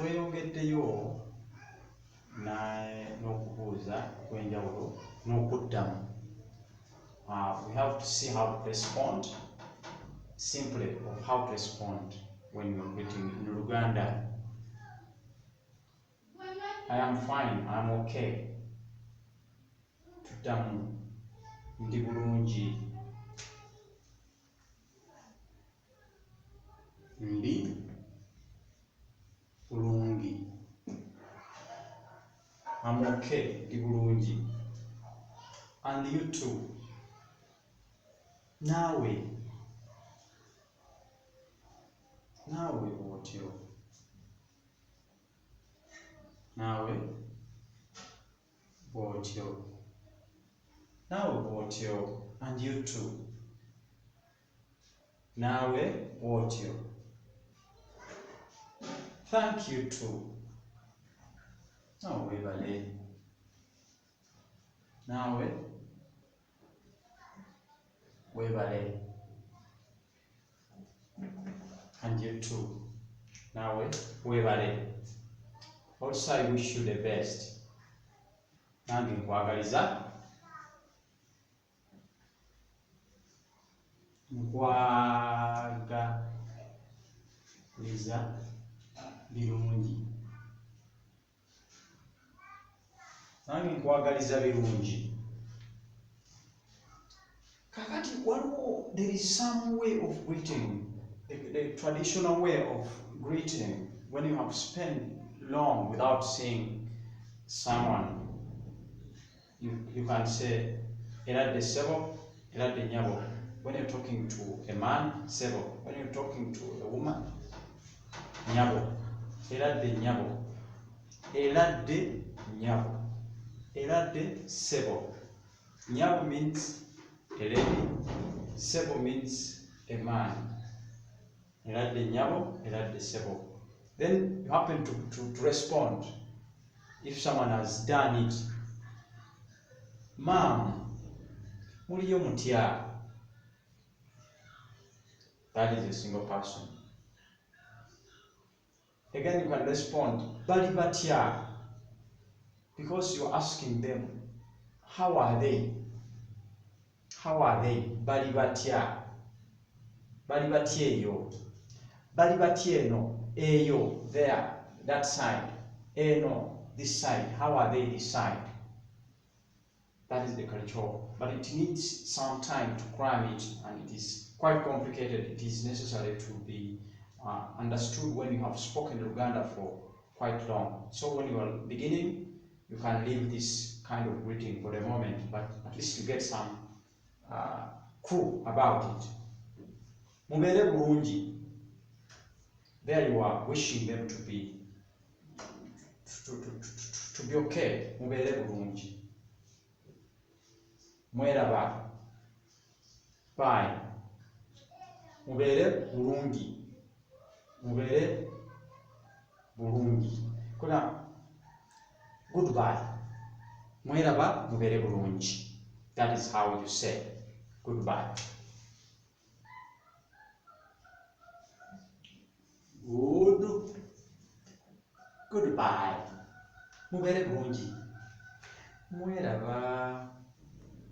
tweyongeddeyo n'okubuuza kw'enjawulo n'okuddamu. We have to see how to respond, simply of how to respond when you're greeting in Luganda. I am fine, I am okay. Tuddamu ndi bulungi. Ndi bulungi. I'm okay, ndi bulungi. And you too. Naawe bw'otyo. Naawe bw'otyo. Naawe bw'otyo. And you too. Naawe bw'otyo. Thank you too. Naawe weebale. Naawe weebale. And you too. Naawe weebale. Also, I wish you the best. Nange nkwagaliza. Nkwagaliza birungi. Nange nkwagaliza birungi. Kakati waliwo, there is some way of greeting, the traditional way of greeting when you have spent long without seeing someone. You can say eradde sebo, eradde nyabo. When you're talking to a man, sebo. When you're talking to a woman, nyabo. Eradde nyabo. Eradde nyabo. Eradde sebo. Nyabo means a lady. Sebo means a man. Eradde nyabo, eradde sebo. Then you happen to respond if someone has done it. Ma'am, muliyo mutya? That is a single person. Again, you can respond, bali batya, because you're asking them, how are they? How are they? Bali batya. Bali batya eyo. Bali batya eno. Eyo, there, that side. Eno, this side. How are they this side? That is the culture. But it needs some time to cram it, and it is quite complicated. It is necessary to be understood when you have spoken Luganda for quite long. So when you are beginning, you can leave this kind of greeting for the moment, but at least you get some clue about it. Mubeere bulungi. There you are wishing them to be okay. Mubeere bulungi. Mweraba. Bye. Mubeere bulungi. Mubeere bulungi. Kuna goodbye. Mweraba, mubeere bulungi. That is how you say goodbye. Goodbye. Mubeere bulungi. Mweraba.